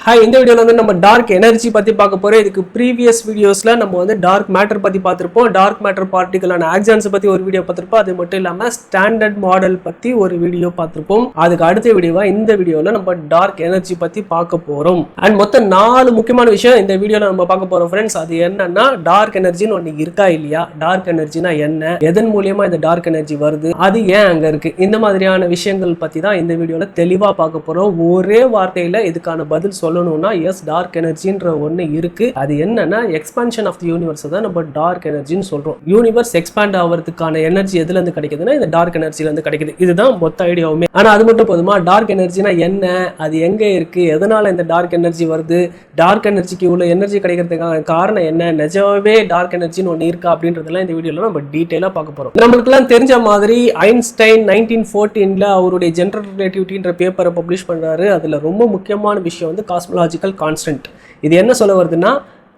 Hi, இந்த வீடியோல வந்து நம்ம டார்க் எனர்ஜி பத்தி பார்க்க போறோம். இதுக்கு previous வீடியோஸ்ல நம்ம வந்து டார்க் மேட்டர் பத்தி பார்த்திருப்போம். டார்க் மேட்டர் பார்ட்டிகலான ஆக்சான்ஸ் பத்தி ஒரு வீடியோ பார்த்திருப்போம். அது மட்டும் இல்லாம ஸ்டாண்டர்ட் மாடல் பத்தி ஒரு வீடியோ பார்த்திருப்போம். அதுக்கு அடுத்த வீடியோவா இந்த வீடியோல நம்ம டார்க் எனர்ஜி பத்தி பார்க்க போறோம். அண்ட் மொத்தம் 4 முக்கியமான விஷயம் இந்த வீடியோல நம்ம பார்க்க போறோம் फ्रेंड्स. அது என்னன்னா டார்க் எனர்ஜின்னு ஒன்னு இருக்கா இல்லையா? டார்க் எனர்ஜினா என்ன? எதன் மூலமா இந்த டார்க் எனர்ஜி வருது? அது ஏன் அங்க இருக்கு? இந்த மாதிரியான விஷயங்கள் பத்தி தான் இந்த வீடியோல தெளிவா பார்க்க போறோம். ஒரே வார்த்தையில இதுக்கான பதில் சொல்லணும்னா எஸ் டார்க் எனர்ஜின்ற ஒன்று இருக்கு. அது என்னன்னா எக்ஸ்பான்ஷன் ஆஃப் தி யூனிவர்ஸ் தான் நம்ம டார்க் எனர்ஜின்னு சொல்றோம். யூனிவர்ஸ் எக்ஸ்பாண்ட் ஆகிறதுக்கான எனர்ஜி எதுல இருந்து கிடைக்குதுன்னா இந்த டார்க் எனர்ஜில இருந்து கிடைக்குது. இதுதான் மொத்த ஐடியாவுமே. ஆனா அது மட்டும் போதுமா? டார்க் எனர்ஜினா என்ன, அது எங்க இருக்கு, எதனால இந்த டார்க் எனர்ஜி வருது, டார்க் எனர்ஜிக்கு இவ்வளவு எனர்ஜி கிடைக்கிறதுக்கான காரணம் என்ன, நிஜமாவே டார்க் எனர்ஜின்னு ஒன்று இருக்கா அப்படின்றதெல்லாம் இந்த வீடியோல நம்ம டீட்டெயிலா பார்க்க போறோம். நம்மளுக்குலாம் தெரிஞ்ச மாதிரி ஐன்ஸ்டைன் 1914ல அவருடைய ஜெனரல் ரிலேட்டிவிட்டின்ற பேப்பரை பப்ளிஷ் பண்றாரு. அதுல ரொம்ப முக்கியமான விஷயம் வந்து காஸ்மோலாஜிக்கல் கான்ஸ்டன்ட். இது என்ன சொல்ல வருதுன்னா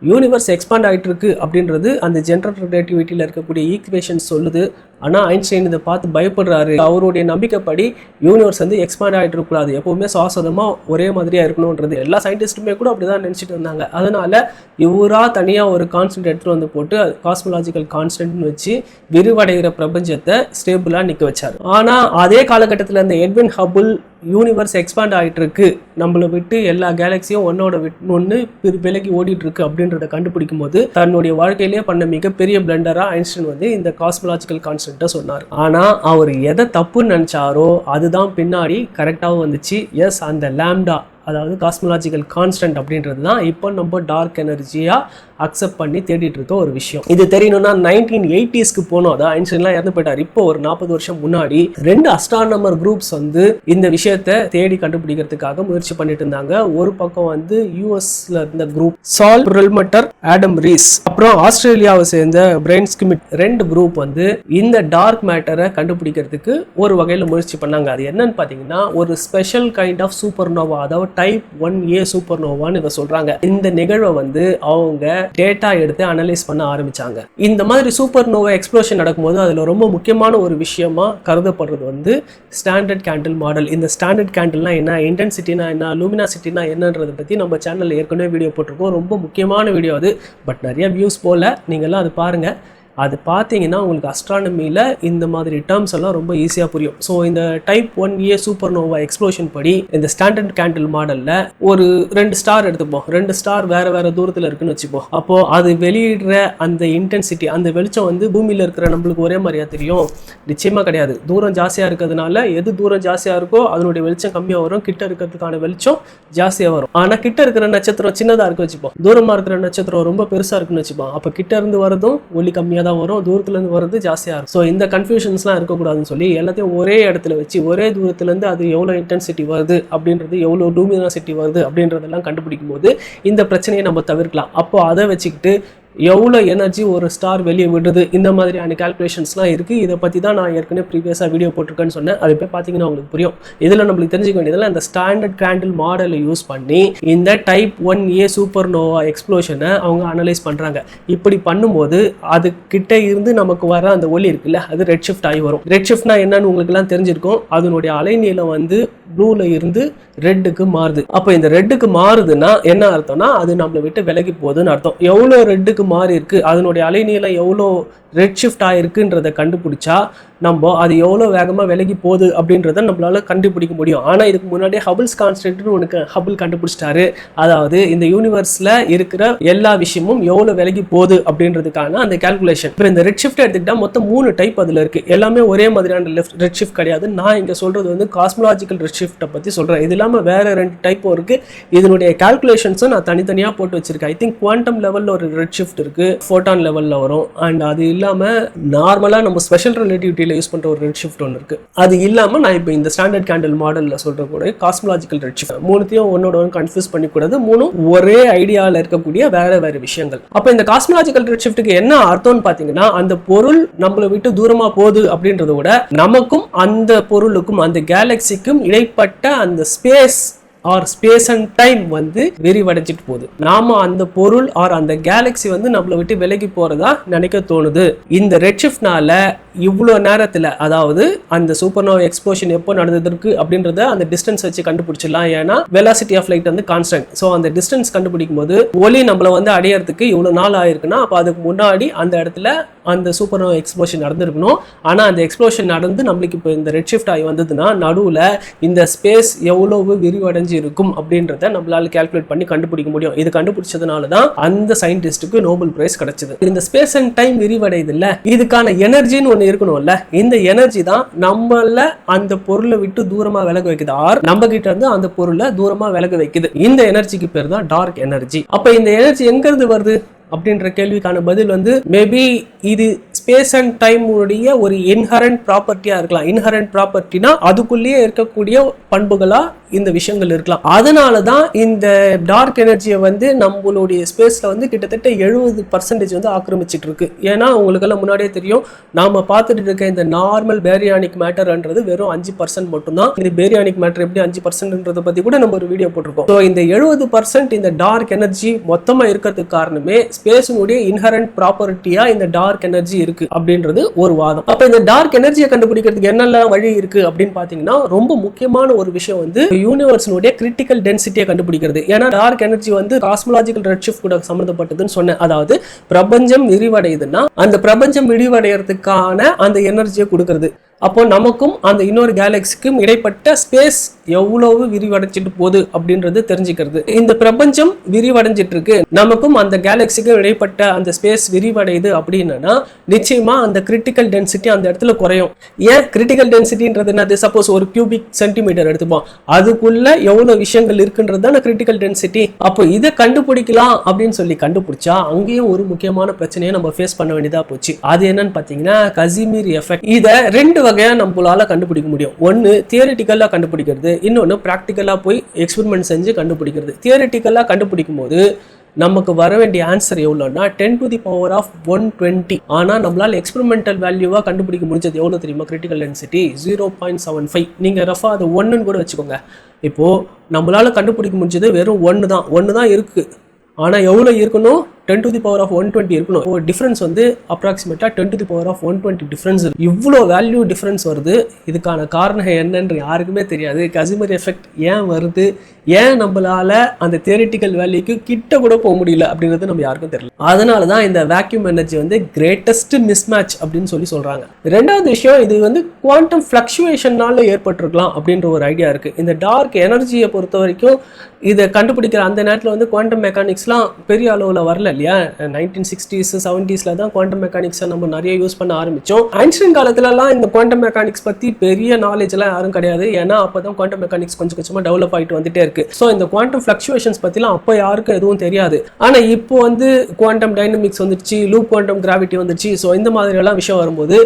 யூனிவர்ஸ் எக்ஸ்பாண்ட் ஆகிட்டு இருக்கு அப்படின்றது அந்த ஜெனரல் ரிலேட்டிவிட்டியில் இருக்கக்கூடிய ஈக்குவேஷன் சொல்லுது. ஆனால் ஐன்ஸ்டைன் இதை பார்த்து பயப்படுறாரு. அவருடைய நம்பிக்கைப்படி யூனிவர்ஸ் வந்து எக்ஸ்பாண்ட் ஆகிட்டு இருக்கக்கூடாது, எப்பவுமே சாஸ்வதமாக ஒரே மாதிரியாக இருக்கணுன்றது எல்லா சயின்டிஸ்ட்டுமே கூட அப்படி தான் நினச்சிட்டு இருந்தாங்க. அதனால இவராக தனியாக ஒரு கான்ஸ்டன்ட் எடுத்துகிட்டு வந்து போட்டு காஸ்மோலாஜிக்கல் கான்ஸ்டன்ட்னு வச்சு விரிவடைகிற பிரபஞ்சத்தை ஸ்டேபிளாக நிற்க வச்சார். ஆனால் அதே காலகட்டத்தில் இந்த எட்வின் ஹபிள் யூனிவர்ஸ் எக்ஸ்பாண்ட் ஆகிட்டு இருக்கு, நம்மளை விட்டு எல்லா கேலக்சியும் ஒன்னோட ஒன்று விலகி ஓடிட்டு இருக்கு அப்படின்றத கண்டுபிடிக்கும் போது தன்னுடைய வாழ்க்கையிலேயே பண்ண மிகப்பெரிய பிளண்டரா ஐன்ஸ்டைன் வந்து இந்த காஸ்மோலாஜிக்கல் கான்ஸ்டன்ட்டை சொன்னார். ஆனா அவர் எதை தப்புன்னு நினைச்சாரோ அதுதான் பின்னாடி கரெக்டாகவும் வந்துச்சு. எஸ், அந்த லாம்டா அதாவது காஸ்மோலாஜிக்கல் கான்ஸ்டன்ட் அப்படின்றது தான் இப்போ நம்ம டார்க் எனர்ஜியா அக்செப்ட் பண்ணி தேடிட்டு இருக்க ஒரு விஷயம். இது தெரியணும்னா 1980ஸ்க்கு போனோம். அதான் ஐன்ஸ்டைன்லாம் இறந்து போயிட்டார். இப்போ ஒரு 40 வருஷம் முன்னாடி 2 அஸ்ட்ரானமர் குரூப்ஸ் வந்து இந்த விஷயத்தை தேடி கண்டுபிடிக்கிறதுக்காக முயற்சி பண்ணிட்டு இருந்தாங்க. ஒரு பக்கம் வந்து யூஎஸ்ல இருந்த குரூப் சால் பெர்ல்மட்டர், ஆடம் ரீஸ், அப்புறம் ஆஸ்திரேலியாவை சேர்ந்த பிரைன் ஸ்கிமிட் 2 குரூப் வந்து இந்த டார்க் மேட்டரை கண்டுபிடிக்கிறதுக்கு ஒரு வகையில் முயற்சி பண்ணாங்க. அது என்னன்னு பார்த்தீங்கன்னா ஒரு ஸ்பெஷல் கைண்ட் ஆஃப் சூப்பர்னோவா, அதாவது டைப் 1A சூப்பர்னோவான்னு இதை சொல்றாங்க. இந்த நிகழ்வை வந்து அவங்க டேட்டா எடுத்து அனலைஸ் பண்ண ஆரம்பிச்சாங்க. இந்த மாதிரி சூப்பர்னோவா எக்ஸ்ப்ளோஷன் நடக்கும்போது அதுல ரொம்ப முக்கியமான ஒரு விஷயமா கருதப்படுறது வந்து ஸ்டாண்டர்ட் கேண்டில் மாடல். இந்த ஸ்டாண்டர்ட் கேண்டில்னா என்ன, இன்டென்சிட்டினா என்ன, லூமினாசிட்டினா என்னன்றதை பத்தி நம்ம சேனல்ல ஏற்கனவே வீடியோ போட்டிருக்கோம். ரொம்ப முக்கியமான வீடியோ அது. பட் நிறைய வியூஸ் போல, நீங்கள்லாம் அது பாருங்க. அது பார்த்தீங்கன்னா உங்களுக்கு அஸ்ட்ரானமியில் இந்த மாதிரி டேர்ம்ஸ் எல்லாம் ரொம்ப ஈஸியாக புரியும். ஸோ இந்த டைப் 1A சூப்பர்னோவா எக்ஸ்ப்ளோஷன் படி இந்த ஸ்டாண்டர்ட் கேண்டில் மாடலில் ஒரு 2 ஸ்டார் எடுத்துப்போம். 2 ஸ்டார் வேற வேற தூரத்தில் இருக்குன்னு வச்சுப்போம். அப்போது அது வெளியிடுற அந்த இன்டென்சிட்டி, அந்த வெளிச்சம் வந்து பூமியில் இருக்கிற நம்மளுக்கு ஒரே மாதிரியா தெரியும்? நிச்சயமாக கிடையாது. தூரம் ஜாஸ்தியாக இருக்கிறதுனால எது தூரம் ஜாஸ்தியாக இருக்கோ அதனுடைய வெளிச்சம் கம்மியாக வரும், கிட்ட இருக்கிறதுக்கான வெளிச்சம் ஜாஸ்தியாக வரும். ஆனால் கிட்ட இருக்கிற நட்சத்திரம் சின்னதாக இருக்கு வச்சுப்போம், தூரமாக இருக்கிற நட்சத்திரம் ரொம்ப பெருசாக இருக்குன்னு வச்சுப்போம். அப்போ கிட்ட இருந்து வரதும் ஒளி கம்மியாக தான் வரும், தூரத்துல இருந்து வர்றது ஜாஸ்தியா இருக்கும். ஸோ இந்த கன்ஃபியூஷன்ஸ்லாம் இருக்கக்கூடாதுன்னு சொல்லி எல்லாத்தையும் ஒரே இடத்துல வச்சு ஒரே தூரத்துல இருந்து அது எவ்வளவு இன்டென்சிட்டி வருது அப்படின்றது, எவ்வளவு லூமினாசிட்டி வருது அப்படின்றதெல்லாம் கண்டுபிடிக்கும் போது இந்த பிரச்சனையை நம்ம தவிர்க்கலாம். அப்போ அதை வச்சுக்கிட்டு எவ்வளோ எனர்ஜி ஒரு ஸ்டார் வெளியே விடுறது, இந்த மாதிரியான கால்குலேஷன்ஸ்லாம் இருக்குது. இதை பற்றி தான் நான் ஏற்கனவே ப்ரீவியஸாக வீடியோ போட்டிருக்கேன்னு சொன்னேன். அது போய் பார்த்தீங்கன்னா உங்களுக்கு புரியும். இதில் நம்மளுக்கு தெரிஞ்சுக்க வேண்டியதில் இந்த ஸ்டாண்டர்ட் கேண்டில் மாடலை யூஸ் பண்ணி இந்த டைப் 1A சூப்பர்னோவா எக்ஸ்ப்ளோஷனை அவங்க அனலைஸ் பண்ணுறாங்க. இப்படி பண்ணும்போது அது கிட்ட இருந்து நமக்கு வர அந்த ஒளி இருக்குல்ல, அது ரெட் ஷிஃப்ட் ஆகி வரும். ரெட் ஷிஃப்ட்னா என்னன்னு உங்களுக்குலாம் தெரிஞ்சிருக்கும். அதனுடைய அலைநீளம் வந்து ப்ளூல இருந்து ரெட்டுக்கு மாறுது. அப்போ இந்த ரெட்டுக்கு மாறுதுன்னா என்ன அர்த்தம்னா அது நம்மளை விட்டு விலகி போகுதுன்னு அர்த்தம். எவ்வளோ ரெட்டுக்கு மாறி இருக்கு, அதனுடைய அலைநீளம் எவ்வளோ ரெட் ஷிஃப்ட் ஆயிருக்குன்றதை கண்டுபிடிச்சா நம்ம அது எவ்வளோ வேகமாக விலகி போகுது அப்படின்றத நம்மளால கண்டுபிடிக்க முடியும். ஆனால் இதுக்கு முன்னாடியே ஹபிள்ஸ் கான்ஸ்டன்ட்னு ஒன்று ஹபிள் கண்டுபிடிச்சிட்டாரு. அதாவது இந்த யூனிவர்ஸில் இருக்கிற எல்லா விஷயமும் எவ்வளோ விலகி போகுது அப்படின்றதுக்கான அந்த கால்குலேஷன். இப்போ இந்த ரெட் ஷிஃப்ட் எடுத்துக்கிட்டா மொத்தம் 3 டைப் அதில் இருக்கு. எல்லாமே ஒரே மாதிரியான ரெட் ஷிஃப்ட் கிடையாது. நான் இங்கே சொல்றது வந்து காஸ்மோலாஜிக்கல் ரெட் ஷிஃப்ட்டை பற்றி சொல்கிறேன். இது இல்லாமல் வேற 2 டைப்பும் இருக்கு. இதனுடைய கால்குலேஷன்ஸும் நான் தனித்தனியாக போட்டு வச்சிருக்கேன். ஐ திங்க் குவாண்டம் லெவலில் ஒரு ரெட் ஷிஃப்ட் இருக்கு, ஃபோட்டான் லெவலில் வரும். அண்ட் அது இல்லாமல் நார்மலாக நம்ம ஸ்பெஷல் ரிலேட்டிவிட்டியில் யூஸ் பண்ணுற ஒரு ரெட் ஷிஃப்ட் ஒன்று இருக்கு. அது இல்லாமல் நான் இப்போ இந்த ஸ்டாண்டர்ட் கேண்டில் மாடலில் சொல்கிற கூட காஸ்மோலாஜிக்கல் ரெட் ஷிஃப்ட், மூணுத்தையும் ஒன்னோட கன்ஃபியூஸ் பண்ணிக்கூடாது. மூணும் ஒரே ஐடியாவில் இருக்கக்கூடிய வேற வேற விஷயங்கள். அப்போ இந்த காஸ்மோலாஜிக்கல் ரெட் ஷிஃப்ட்டுக்கு என்ன அர்த்தம்னு பார்த்தீங்கன்னா அந்த பொருள் நம்மளை விட்டு தூரமாக போகுது அப்படின்றத விட நமக்கும் அந்த பொருளுக்கும் அந்த கேலக்சிக்கும் இடைப்பட்ட அந்த space or space and time வந்து விரிவடைஞ்சிட்டு போகுது. நாம அந்த பொருள் ஆர் அந்த கேலக்சி வந்து நம்மளை விட்டு விலகி போறதா நினைக்க தோணுது. இந்த ரெட் ஷிஃப்ட்னால இவ்வளோ நேரத்தில், அதாவது அந்த சூப்பர்னோவா எக்ஸ்ப்ளோஷன் எப்போ நடந்ததுக்கு அப்படின்றத அந்த டிஸ்டன்ஸ் வச்சு கண்டுபிடிச்சிடலாம். ஏன்னா வெலாசிட்டி ஆஃப் லைட் வந்து கான்ஸ்டன்ட். ஸோ அந்த டிஸ்டன்ஸ் கண்டுபிடிக்கும் போது ஒளி நம்மளை வந்து அடையறதுக்கு இவ்வளோ நாள் ஆயிருக்குன்னா அப்போ அதுக்கு முன்னாடி அந்த இடத்துல அந்த சூப்பர்னோவா எக்ஸ்ப்ளோஷன் நடந்திருக்கணும். ஆனால் அந்த எக்ஸ்ப்ளோஷன் நடந்து நம்மளுக்கு இப்போ இந்த ரெட் ஷிஃப்ட் ஆகி வந்ததுன்னா நடுவில் இந்த ஸ்பேஸ் எவ்வளவு விரிவடைஞ்சு இருக்கும் அப்படின்றத நம்மளால கால்குலேட் பண்ணி கண்டுபிடிக்க முடியும். இது கண்டுபிடிச்சதுனால தான் அந்த சயின்டிஸ்டுக்கு நோபல் பிரைஸ் கிடைச்சது. இந்த ஸ்பேஸ் அண்ட் டைம் விரிவடையுது இல்ல, இதுக்கான எனர்ஜின்னு ஒன்று இருக்கணும்ல. இந்த எனர்ஜி தான் நம்மள அந்த பொருளை விட்டு தூரமா விலக வைக்குது, ஆர் நம்ம கிட்ட இருந்து அந்த பொருளை தூரமா விலக வைக்குது. இந்த எனர்ஜிக்கு பேர் தான் டார்க் எனர்ஜி. அப்ப இந்த எனர்ஜி எங்க இருந்து வருது அப்படின்ற கேள்விக்கான பதில் வந்து மேபி இது ஸ்பேஸ் அண்ட் டைம் உடைய ஒரு இன்ஹரண்ட் ப்ராப்பர்ட்டியா இருக்கலாம். இன்ஹரண்ட் ப்ராப்பர்ட்டினா அதுக்குள்ளேயே இருக்கக்கூடிய பண்புகளா இந்த விஷயங்கள் இருக்கலாம். அதனாலதான் இந்த டார்க் எனர்ஜியை வந்து நம்மளுடைய ஸ்பேஸ்ல வந்து கிட்டத்தட்ட 70% வந்து ஆக்கிரமிச்சிட்டு இருக்கு. ஏன்னா உங்களுக்கு எல்லாம் முன்னாடியே தெரியும், நாம பார்த்துட்டு இருக்க இந்த நார்மல் பேரியானிக் மேட்டர்ன்றது வெறும் 5% மட்டும்தான். இந்த பேரியானிக் மேட்டர் எப்படி 5%ன்றதை பத்தி கூட நம்ம ஒரு வீடியோ போட்டிருக்கோம். ஸோ இந்த 70% இந்த டார்க் எனர்ஜி மொத்தமா இருக்கிறதுக்கு காரணமே ஸ்பேஸினுடைய இன்ஹரண்ட் ப்ராப்பர்ட்டியா இந்த டார்க் எனர்ஜி இருக்கு அப்படின்றது ஒரு வாதம். அப்ப இந்த டார்க் எனர்ஜியை கண்டுபிடிக்கிறதுக்கு என்னெல்லாம் வழி இருக்கு அப்படின்னு பாத்தீங்கன்னா, ரொம்ப முக்கியமான ஒரு விஷயம் வந்து யூனிவர்ஸினுடைய கிரிட்டிக்கல் டென்சிட்டியை கண்டுபிடிக்கிறது. ஏன்னா டார்க் எனர்ஜி வந்து காஸ்மோலாஜிக்கல் ரெட் ஷிஃப்ட் கூட சம்பந்தப்பட்டதுன்னு சொன்னேன். அதாவது பிரபஞ்சம் விரிவடையுதுன்னா அந்த பிரபஞ்சம் விரிவடைகிறதுக்கான அந்த எனர்ஜியை கொடுக்கிறது. அப்போ நமக்கும் அந்த இன்னொரு கேலக்சிக்கும் இடைப்பட்ட ஸ்பேஸ் எவ்வளவு விரிவடைஞ்சிட்டு போகுது அப்படின்றது தெரிஞ்சுக்கிறது. இந்த பிரபஞ்சம் விரிவடைஞ்சிட்டு இருக்கு, நமக்கும் அந்த கேலக்சிக்கும் இடைப்பட்ட அந்த ஸ்பேஸ் விரிவடையுது அப்படின்னா நிச்சயமா அந்த கிரிட்டிக்கல் டென்சிட்டி அந்த இடத்துல குறையும். ஏன் கிரிட்டிக்கல் டென்சிட்டின்றது என்னது? சப்போஸ் ஒரு கியூபிக் சென்டிமீட்டர் எடுத்துப்போம், அதுக்குள்ள எவ்வளவு விஷயங்கள் இருக்குன்றது தான் கிரிட்டிக்கல் டென்சிட்டி. அப்போ இதை கண்டுபிடிக்கலாம் அப்படின்னு சொல்லி கண்டுபிடிச்சா அங்கேயும் ஒரு முக்கியமான பிரச்சனையை நம்ம ஃபேஸ் பண்ண வேண்டியதா போச்சு. அது என்னன்னு பாத்தீங்கன்னா கசிமீர் எஃபெக்ட். இதை ரெண்டு வகையா நம்மளால கண்டுபிடிக்க முடியும். ஒன்னு தியரிட்டிக்கலா கண்டுபிடிக்கிறது, இன்னொன்னு பிராக்டிக்கலா போய் எக்ஸ்பெரிமெண்ட் செஞ்சு கண்டுபிடிக்கிறது. தியரிட்டிக்கலா கண்டுபிடிக்கும் போது நமக்கு வர வேண்டிய ஆன்சர் எவ்வளோன்னா 10⁻120. ஆனால் நம்மளால் எக்ஸ்பெரிமெண்டல் வேல்யூவாக கண்டுபிடிக்க முடிஞ்சது எவ்வளோ தெரியுமா? Critical density 0.75. நீங்கள் ரஃபா அது 1ன்னு கூட வச்சுக்கோங்க. இப்போது நம்மளால் கண்டுபிடிக்க முடிஞ்சது வெறும் 1 தான் இருக்குது. ஆனால் எவ்வளோ இருக்கணும்? 10⁻120 இருக்கணும். ஒரு டிஃப்ரென்ஸ் வந்து அப்ராக்சிமேட்டாக 10⁻120 டிஃப்ரென்ஸ். இவ்வளோ வேல்யூ டிஃப்ரென்ஸ் வருது. இதுக்கான காரணம் என்னன்னு யாருக்குமே தெரியாது. கசிமீர் எஃபெக்ட் ஏன் வருது, ஏன் நம்மளால அந்த தியரிட்டிக்கல் வேல்யூக்கு கிட்ட கூட போக முடியல அப்படின்றது நம்ம யாருக்கும் தெரியல. அதனால தான் இந்த வேக்யூம் எனர்ஜி வந்து கிரேட்டஸ்ட் மிஸ்மேட்ச் அப்படின்னு சொல்லி சொல்றாங்க. ரெண்டாவது விஷயம், இது வந்து குவாண்டம் ஃப்ளக்சுவேஷனால ஏற்பட்டிருக்கலாம் அப்படின்ற ஒரு ஐடியா இருக்கு. இந்த டார்க் எனர்ஜியை பொறுத்த வரைக்கும் இதை கண்டுபிடிக்கிற அந்த நேரத்தில் வந்து குவாண்டம் மெக்கானிக்ஸ்லாம் பெரிய அளவில் வரல இல்லையா? 1960s 70s தான் குவாண்டம் மெக்கானிக்ஸை நம்ம நிறைய யூஸ் பண்ண ஆரம்பிச்சோம். ஐன்ஸ்டைன் காலத்துலலாம் இந்த குவாண்டம் மெக்கானிக்ஸ் பற்றி பெரிய நாலேஜ் எல்லாம் யாரும் கிடையாது. ஏன்னா அப்போ தான் குவாண்டம் மெக்கானிக்ஸ் கொஞ்சம் கொஞ்சமாக டெவலப் ஆகிட்டு வந்துட்டே இருக்கு. ஸோ இந்த குவாண்டம் ஃப்ளக்சுவேஷன்ஸ் பற்றிலாம் அப்போ யாருக்கும் எதுவும் தெரியாது. ஆனால் இப்போ வந்து குவாண்டம் டைனமிக்ஸ் வந்துருச்சு, லூப் குவாண்டம் கிராவிட்டி வந்துருச்சு. ஸோ இந்த மாதிரியெல்லாம் விஷயம் வரும்போது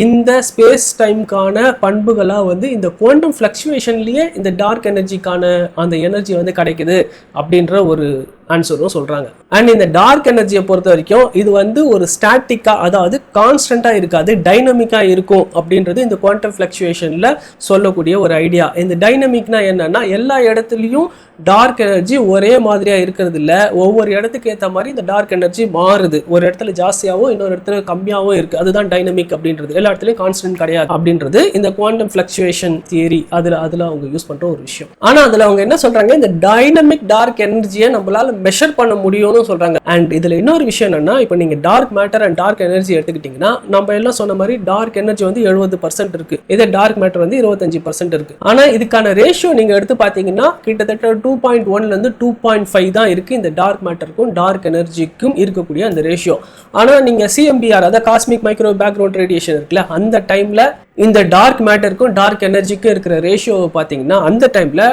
இந்த ஸ்பேஸ் டைம்கான பண்புகளாக வந்து இந்த குவாண்டம் ஃப்ளக்சுவேஷன்லேயே இந்த டார்க் எனர்ஜிக்கான அந்த எனர்ஜி வந்து கிடைக்குது அப்படின்ற ஒரு ஆன்சரும் சொல்றாங்க. அண்ட் இந்த டார்க் எனர்ஜியை பொறுத்த வரைக்கும் இது வந்து ஒரு ஸ்டாட்டிக்கா, அதாவது கான்ஸ்டன்டா இருக்காது, டைனமிக்கா இருக்கும் அப்படின்றது இந்த குவாண்டம் ஃப்ளக்சுவேஷன்ல சொல்லக்கூடிய ஒரு ஐடியா. இந்த டைனமிக்னா என்னன்னா எல்லா இடத்துலையும் டார்க் எனர்ஜி ஒரே மாதிரியா இருக்கிறது இல்ல, ஒவ்வொரு இடத்துக்கு ஏற்ற மாதிரி இந்த டார்க் எனர்ஜி மாறுது. ஒரு இடத்துல ஜாஸ்தியாகவும் இன்னொரு இடத்துல கம்மியாகவும் இருக்கு. அதுதான் டைனமிக் அப்படின்றது. எல்லா இடத்துலையும் கான்ஸ்டன்ட் கிடையாது அப்படின்றது இந்த குவாண்டம் ஃப்ளக்சுவேஷன் தியரி அதுல அவங்க யூஸ் பண்ற ஒரு விஷயம். ஆனா அதுல அவங்க என்ன சொல்றாங்க, இந்த டைனமிக் டார்க் எனர்ஜியை நம்மளால மெஷர் பண்ண முடியும்னு சொல்றாங்க. அண்ட் இதுல இன்னொரு விஷயம் என்னன்னா, இப்போ நீங்க dark matter and dark energy எடுத்துக்கிட்டீங்கன்னா நம்ம எல்லாம் சொன்ன மாதிரி டார்க் எனர்ஜி வந்து 70% இருக்கு, இதே டார்க் மேட்டர் வந்து 25% இருக்கு. ஆனா இதுக்கான ரேஷியோ நீங்க எடுத்து பாத்தீங்கன்னா கிட்டத்தட்ட 2.1 இருந்து 2.5 தான் இருக்கு இந்த டார்க் மேட்டருக்கும் டார்க் எனர்ஜிக்கும் இருக்கக்கூடிய அந்த ரேஷியோ. ஆனா நீங்க CMBR, அதாவது காஸ்மிக் மைக்ரோ பேக்ரவுண்ட் ரேடியேஷன் இருக்குல்ல, அந்த டைம்ல இந்த டார்க் மேட்டருக்கும் டார்க் எனர்ஜிக்கும் இருக்கிற ரேஷியோ பாத்தீங்கன்னா அந்த டைம்ல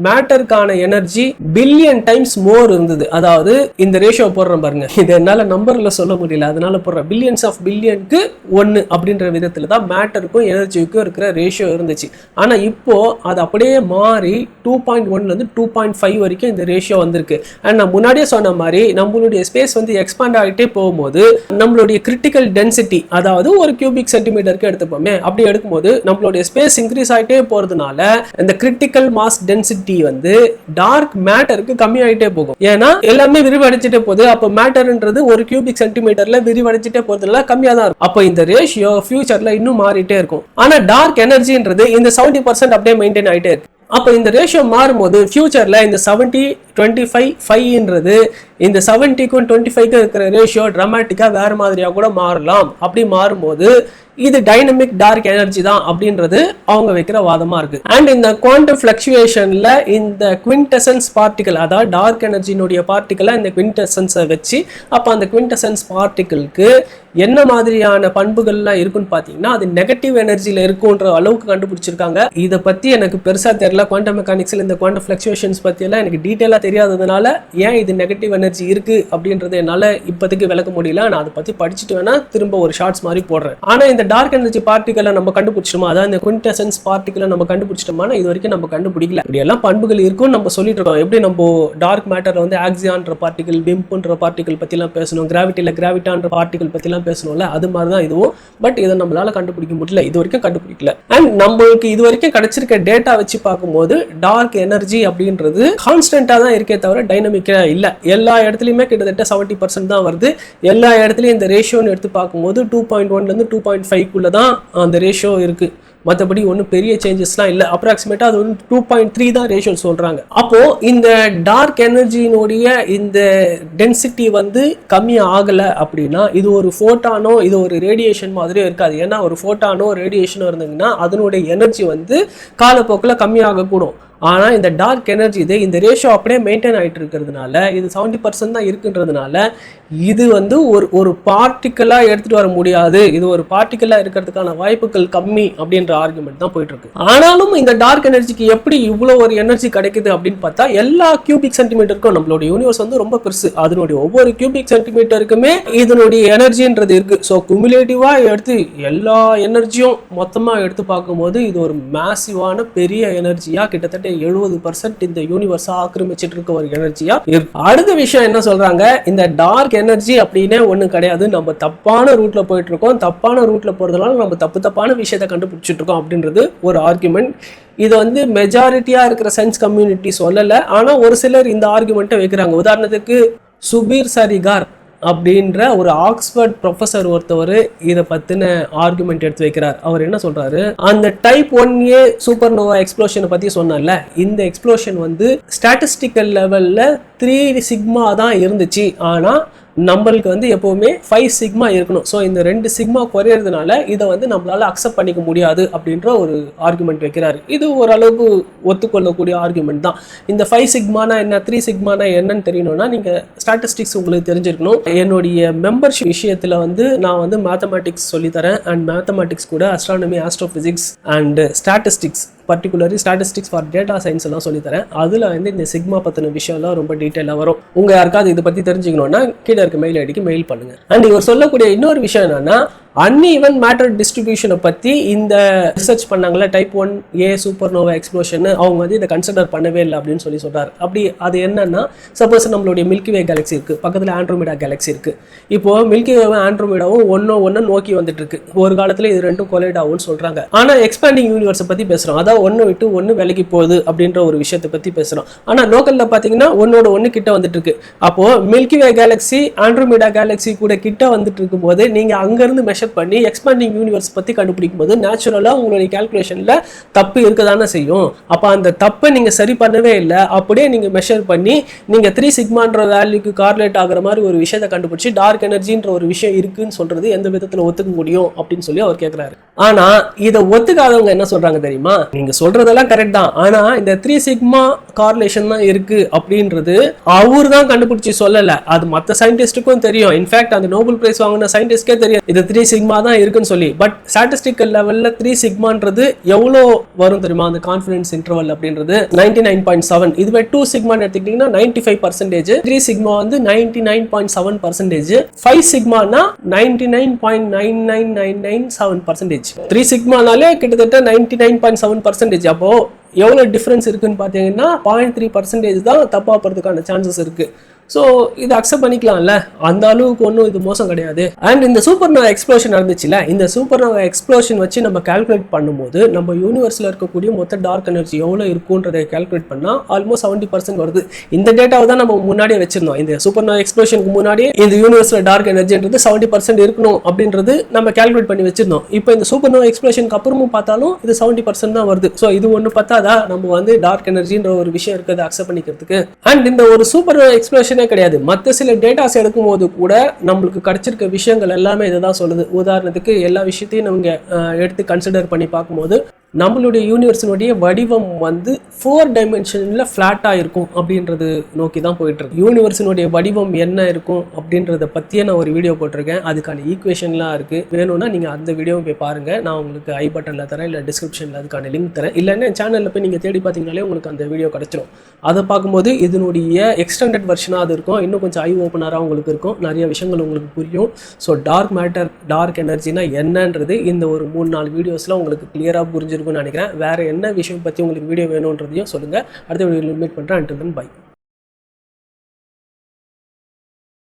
மேட்டருக்கான எனர்ஜி பில்லியன் டைம்ஸ் மோர் இருந்தது. அதாவது இந்த ரேஷியோ போடுறோம் பாருங்க, இது என்னால நம்பர்ல சொல்ல முடியல, அதனால போடுற பில்லியன்ஸ் ஆஃப் பில்லியனுக்கு 1 அப்படின்ற விதத்துல தான் மேட்டருக்கும் எனர்ஜிக்கும் இருக்கிற ரேஷியோ இருந்துச்சு. ஆனா இப்போ அது அப்படியே மாறி 2.1 இருந்து 2.5 வரைக்கும் இந்த ரேஷியோ வந்திருக்கு. அண்ட் நான் முன்னாடியே சொன்ன மாதிரி நம்மளுடைய ஸ்பேஸ் வந்து எக்ஸ்பாண்ட் ஆகிட்டே போகும்போது நம்மளுடைய கிரிட்டிக்கல் டென்சிட்டி, அதாவது ஒரு கியூபிக் சென்டிமீட்டருக்கு எடுத்துப்போமே, அப்படி எடுக்கும்போது நம்மளுடைய ஸ்பேஸ் இன்க்ரீஸ் ஆகிட்டே போறதுனால இந்த கிரிட்டிக்கல் மாஸ் டென்சிட்டி டென்சிட்டி வந்து டார்க் மேட்டருக்கு கம்மியாயிட்டே போகும். ஏன்னா எல்லாமே விரிவடைஞ்சிட்டே போகுது. அப்போ மேட்டர்ன்றது ஒரு கியூபிக் சென்டிமீட்டர்ல விரிவடைஞ்சிட்டே போறதுல கம்மியா தான் இருக்கும். அப்போ இந்த ரேஷியோ ஃபியூச்சர்ல இன்னும் மாறிட்டே இருக்கும். ஆனா டார்க் எனர்ஜின்றது இந்த 70% அப்படியே மெயின்டைன் ஆயிட்டே இருக்கு. அப்போ இந்த ரேஷியோ மாறும்போது ஃபியூச்சர்ல இந்த 70-25-5ன்றது இந்த 70க்கும் 25க்கும் இருக்கிற ரேஷியோ டிராமாட்டிக்கா வேற மாதிரியா கூட மாறலாம். அப்படி மாறும்போது இது டைனமிக் டார்க் எனர்ஜி தான் அப்படின்றது அவங்க வைக்கிற வாதமா இருக்கு. அண்ட் இந்த குவாண்டம் ஃபிளக்சுவேஷன்ல இந்த குவிண்டசன்ஸ் பார்ட்டிகல், அதாவது டார்க் எனர்ஜினுடைய பார்ட்டிகலை இந்த குவிண்டசன்ஸை வச்சு அப்ப அந்த குவிண்டசன்ஸ் பார்ட்டிகளுக்கு என்ன மாதிரியான பண்புகள்லாம் இருக்குன்னு பாத்தீங்கன்னா அது நெகட்டிவ் எனர்ஜில இருக்குன்ற அளவுக்கு கண்டுபிடிச்சிருக்காங்க. இதை பத்தி எனக்கு பெருசா தெரியல. குவாண்டம் மெக்கானிக்ஸ்ல இந்த குவாண்டம் ஃபிளக்சுவேஷன்ஸ் பத்தி எல்லாம் எனக்கு டீட்டெயிலா தெரியாததுனால ஏன் இது நெகட்டிவ் எனர்ஜி இருக்கு அப்படின்றது என்னால இப்போதைக்கு விளக்க முடியல. நான் அதை பத்தி படிச்சுட்டு வேணா திரும்ப ஒரு ஷார்ட்ஸ் மாதிரி போடுறேன். ஆனா இந்த டார்க் எனர்ஜி பார்ட்டிகலை நம்ம கண்டுபிடிச்சிட்டோமா, அதாவது இந்த குவிண்டசன்ஸ் பார்ட்டிகலை நம்ம கண்டுபிடிச்சிட்டோம்னா இது வரைக்கும் நம்ம கண்டுபிடிக்கல. இப்படி எல்லாம் பண்புகள் இருக்கும்னு நம்ம சொல்லிட்டு இருக்கோம். எப்படி நம்ம டார்க் மேட்டர்ல வந்து ஆக்சியான்ற பார்ட்டிகல், பிம்ப்ன்ற பார்ட்டிகல் பத்தி எல்லாம் பேசணும், கிராவிட்டியில கிராவிட்டான்ற பார்ட்டிகல் பத்தி எல்லாம் பேசணும்ல, அது மாதிரி தான் இதுவும். பட் இதை நம்மளால கண்டுபிடிக்க முடியல, இது வரைக்கும் கண்டுபிடிக்கல. அண்ட் நம்மளுக்கு இது வரைக்கும் கிடைச்சிருக்க டேட்டா வச்சு பார்க்கும்போது டார்க் எனர்ஜி அப்படின்றது கான்ஸ்டன்டா தான் இருக்கே தவிர டைனமிக்கா இல்ல. எல்லா இடத்துலயுமே கிட்டத்தட்ட 70% தான் வருது. எல்லா இடத்துலயும் இந்த ரேஷியோன்னு எடுத்து பார்க்கும்போது 2.1 இருந்து 2.5 தான் அந்த ரேஷியோ இருக்கு. மற்றபடி ஒன்றும் பெரிய சேஞ்சஸ்லாம் இல்லை. அப்ராக்சிமேட்டா அது 2.3 தான் ரேஷியோ சொல்றாங்க. அப்போ இந்த டார்க் எனர்ஜியினுடைய இந்த டென்சிட்டி வந்து கம்மி ஆகலை அப்படின்னா இது ஒரு ஃபோட்டானோ இது ஒரு ரேடியேஷன் மாதிரியே இருக்காது. ஏன்னா ஒரு ஃபோட்டானோ ரேடியேஷனோ இருந்தீங்கன்னா அதனுடைய எனர்ஜி வந்து காலப்போக்கில் கம்மியாகக்கூடும். ஆனால் இந்த டார்க் எனர்ஜி இது இந்த ரேஷியோ அப்படியே மெயின்டைன் ஆகிட்டு இருக்கிறதுனால இது 70% தான் இருக்குன்றதுனால இது வந்து ஒரு பார்ட்டிக்கலாக எடுத்துகிட்டு வர முடியாது, இது ஒரு பார்ட்டிக்கலாக இருக்கிறதுக்கான வாய்ப்புகள் கம்மி அப்படின்ற ஆர்குமெண்ட் தான் போயிட்டு இருக்கு. ஆனாலும் இந்த டார்க் எனர்ஜிக்கு எப்படி இவ்வளோ ஒரு எனர்ஜி கிடைக்குது அப்படின்னு பார்த்தா எல்லா கியூபிக் சென்டிமீட்டருக்கும் நம்மளோட யூனிவர்ஸ் வந்து ரொம்ப பெருசு. அதனுடைய ஒவ்வொரு கியூபிக் சென்டிமீட்டருக்குமே இதனுடைய எனர்ஜின்றது இருக்கு. ஸோ குமுலேட்டிவாக எடுத்து எல்லா எனர்ஜியும் மொத்தமாக எடுத்து பார்க்கும்போது இது ஒரு மேசிவான பெரிய எனர்ஜியாக கிட்டத்தட்ட 70% இந்த யூனிவர்ஸ் ஆக்கிரமிச்சிட்டு இருக்க ஒரு எனர்ஜியா இருக்கு. அடுத்த விஷயம் என்ன சொல்றாங்க, இந்த டார்க் எனர்ஜி அப்படின்னே ஒண்ணு கிடையாது, நம்ம தப்பான ரூட்ல போயிட்டு இருக்கோம், தப்பான ரூட்ல போறதுனால நம்ம தப்பான விஷயத்தை கண்டுபிடிச்சிட்டு இருக்கோம் அப்படின்றது ஒரு ஆர்குமெண்ட். இது வந்து மெஜாரிட்டியா இருக்கிற சயின்ஸ் கம்யூனிட்டி சொல்லல, ஆனா ஒரு சிலர் இந்த ஆர்குமெண்ட்டை வைக்கிறாங்க. உதாரணத்துக்கு சுபீர் சரிகார் அப்படின்ற ஒரு ஆக்ஸ்போர்ட் ப்ரொஃபஸர் ஒருத்தவர் இதை பத்தின ஆர்குமெண்ட் எடுத்து வைக்கிறார். அவர் என்ன சொல்றாரு, அந்த டைப் 1A சூப்பர் நோவா எக்ஸ்ப்ளோஷனை பத்தி சொன்னார்ல, இந்த எக்ஸ்ப்ளோஷன் வந்து ஸ்டாட்டிஸ்டிக்கல் லெவல்ல 3 சிக்மா தான் இருந்துச்சு, ஆனா நம்மளுக்கு வந்து எப்பவுமே 5 சிக்மா இருக்கணும். ஸோ இந்த 2 சிக்மா குறையிறதுனால இதை வந்து நம்மளால அக்செப்ட் பண்ணிக்க முடியாது அப்படின்ற ஒரு ஆர்குமெண்ட் வைக்கிறாரு. இது ஓரளவுக்கு ஒத்துக்கொள்ளக்கூடிய ஆர்குமெண்ட் தான். இந்த 5 சிக்மானா என்ன, 3 சிக்மானா என்னன்னு தெரியணும்னா நீங்க ஸ்டாட்டிஸ்டிக்ஸ் உங்களுக்கு தெரிஞ்சிருக்கணும். என்னுடைய மெம்பர்ஷிப் விஷயத்துல வந்து நான் வந்து மேத்தமேட்டிக்ஸ் சொல்லித்தரேன். அண்ட் மேத்தமேட்டிக்ஸ் கூட astronomy, astrophysics and statistics, particularly statistics for data science எல்லாம் சொல்லித்தரேன். அதில் வந்து இந்த சிக்மா பற்றின விஷயம்லாம் ரொம்ப டீட்டெயிலாக வரும். உங்கள் யாருக்காவது இதை பற்றி தெரிஞ்சுக்கணும்னா கீழே இருக்க மெயில் ஐடிக்கு மெயில் பண்ணுங்க. அண்ட் இவர் சொல்லக்கூடிய இன்னொரு விஷயம் என்னன்னா, அன்இவன் மேட்டர் டிஸ்ட்ரிபியூஷனை பற்றி இந்த ரிசர்ச் பண்ணாங்களே type 1A supernova explosion, அவங்க வந்து இதை கன்சிடர் பண்ணவே இல்லை அப்படின்னு சொல்றாரு. அப்படி அது என்னன்னா, சப்போஸ் நம்மளுடைய மில்கி வே கேலக்ஸி இருக்கு, பக்கத்தில் ஆண்ட்ரோமேடா கேலக்ஸி இருக்கு. இப்போ மில்கி வேவும் ஆண்ட்ரோமேடாவும் ஒன்னு நோக்கி வந்துட்டு இருக்கு. ஒரு காலத்தில் இது ரெண்டும் கொலைட் ஆகும்னு சொல்றாங்க. ஆனால் எக்ஸ்பேண்டிங் யூனிவர்ஸை பற்றி பேசுறோம், அதாவது ஒன்று விட்டு ஒன்று விலகி போகுது அப்படின்ற ஒரு விஷயத்தை பற்றி பேசுறோம். ஆனால் லோக்கல்ல பார்த்தீங்கன்னா ஒன்னோட ஒன்று கிட்ட வந்துட்டு இருக்கு. அப்போ மில்கி வே கேலக்ஸி ஆண்ட்ரோமேடா கேலக்ஸி கூட கிட்ட வந்துட்டு இருக்கும் போது நீங்க அங்கிருந்து மெஷர் பண்ணி எக்ஸ்பேண்டிங் யூனிவர்ஸ் பத்தி கண்டுபிடிக்கும் போது நேச்சுரலா உங்களுடைய கால்குலேஷன்ல தப்பு இருக்கதானே செய்யும். அப்ப அந்த தப்பை நீங்க சரி பண்ணவே இல்லை, அப்படியே நீங்க மெஷர் பண்ணி நீங்க 3 சிக்மான்ற வேல்யூக்கு கார்லேட் ஆகிற மாதிரி ஒரு விஷயத்தை கண்டுபிடிச்சு டார்க் எனர்ஜின்ற ஒரு விஷயம் இருக்குன்னு சொல்றது எந்த விதத்துல ஒத்துக்க முடியும் அப்படின்னு சொல்லி அவர் கேட்கிறாரு. ஆனா இதை ஒத்துக்காதவங்க என்ன சொல்றாங்க தெரியுமா, நீங்க சொல்றதெல்லாம் கரெக்ட் தான், ஆனா இந்த 3 சிக்மா கார்லேஷன் தான் இருக்கு அப்படின்றது அவர் தான் கண்டுபிடிச்சு சொல்லல, அது மற்ற சயின்டிஸ்டுக்கும் தெரியும். இன்ஃபேக்ட் அந்த நோபல் பிரைஸ் வாங்கின சயின்டிஸ்ட்கே தெரியும் இது 3 சிக்மா தான் இருக்குன்னு சொல்லி. பட் ஸ்டாட்டிஸ்டிக்கல் லெவல்ல 3 சிக்மான்றது எவ்வளோ வரும் தெரியுமா, அந்த கான்ஃபிடன்ஸ் இன்டர்வல் அப்படின்றது 99.7. இதுவே 2 சிக்மான்னு எடுத்துக்கிட்டீங்கன்னா 95%, 3 சிக்மா வந்து 99.7%, 5 சிக்மானா 99.99997%. 3 சிக்மானாலே கிட்டத்தட்ட 99.7%. அப்போ எவ்வளோ டிஃப்ரென்ஸ் இருக்குன்னு பார்த்தீங்கன்னா 0.3% தான் தப்பாக போகிறதுக்கான சான்சஸ் இருக்குது. ஸோ இது அக்செப்ட் பண்ணிக்கலாம்ல, அந்த அளவுக்கு ஒன்றும் இது மோசம் கிடையாது. அண்ட் இந்த சூப்பர் நோவா எக்ஸ்ப்ளோஷன் நடந்துச்சுல, இந்த சூப்பர் நோவா எக்ஸ்ப்ளோஷன் வச்சு நம்ம கால்குலேட் பண்ணும்போது நம்ம யூனிவர்ஸில் இருக்கக்கூடிய மொத்த டார்க் எனர்ஜி எவ்வளோ இருக்குன்றதை கால்குலேட் பண்ணால் ஆல்மோஸ்ட் 70% வருது. இந்த டேட்டாவை தான் நம்ம முன்னாடியே வச்சிருந்தோம். இந்த சூப்பர் நோவா எக்ஸ்ப்ளோஷனுக்கு முன்னாடியே இந்த யூனிவர்ஸில் டார்க் எனர்ஜின்றது 70% இருக்கணும் அப்படின்றது நம்ம கால்குலேட் பண்ணி வச்சிருந்தோம். இப்போ இந்த சூப்பர் நோவா எக்ஸ்ப்ளோஷனுக்கு அப்புறமும் பார்த்தாலும் இது 70% தான் வருது. ஸோ இது ஒன்று பார்த்தாதா நம்ம வந்து டார்க் எனர்ஜின்ற ஒரு விஷயம் இருக்கிறத அக்செப்ட் பண்ணிக்கிறதுக்கு. அண்ட் இந்த ஒரு சூப்பர் நோவா எக்ஸ்ப்ளோஷன் கிடையாது, மற்ற சில டேட்டாஸ் எடுக்கும் போது கூட நம்மளுக்கு கிடைச்சிருக்க விஷயங்கள் எல்லாமே இதை தான் சொல்லுது. உதாரணத்துக்கு எல்லா விஷயத்தையும் நம்ம எடுத்து கன்சிடர் பண்ணி பார்க்கும்போது நம்மளுடைய யூனிவர்ஸினுடைய வடிவம் வந்து 4 டைமென்ஷனில் ஃப்ளாட்டாக இருக்கும் அப்படின்றது நோக்கி தான் போயிட்டுருக்கு. யூனிவர்ஸினுடைய வடிவம் என்ன இருக்கும் அப்படின்றத பற்றியே நான் ஒரு வீடியோ போட்டிருக்கேன். அதுக்கான ஈக்குவேஷன்லாம் இருக்குது. வேணும்னா நீங்கள் அந்த வீடியோவை போய் பாருங்கள். நான் உங்களுக்கு ஐ பட்டனில் தரேன், இல்லை டிஸ்கிரிப்ஷனில் அதுக்கான லிங்க் தரேன். இல்லைன்னா என் சேனலில் போய் நீங்கள் தேடி பார்த்தீங்கனாலே உங்களுக்கு அந்த வீடியோ கிடச்சிரும். அதை பார்க்கும்போது இதனுடைய எக்ஸ்டெண்டட் வெர்ஷனாக அது இருக்கும், இன்னும் கொஞ்சம் ஐ ஓப்பனராக உங்களுக்கு இருக்கும், நிறைய விஷயங்கள் உங்களுக்கு புரியும். ஸோ டார்க் மேட்டர், டார்க் எனர்ஜினா என்னன்றது இந்த ஒரு 3-4 வீடியோஸில் உங்களுக்கு கிளியராக புரிஞ்சிருக்கும்னு நினைக்கிறேன். வேறு என்ன விஷயம் பற்றி உங்களுக்கு வீடியோ வேணுன்றதையும் சொல்லுங்கள். அடுத்த வீடியோவில் மீட் பண்ணுறேன். Until then by.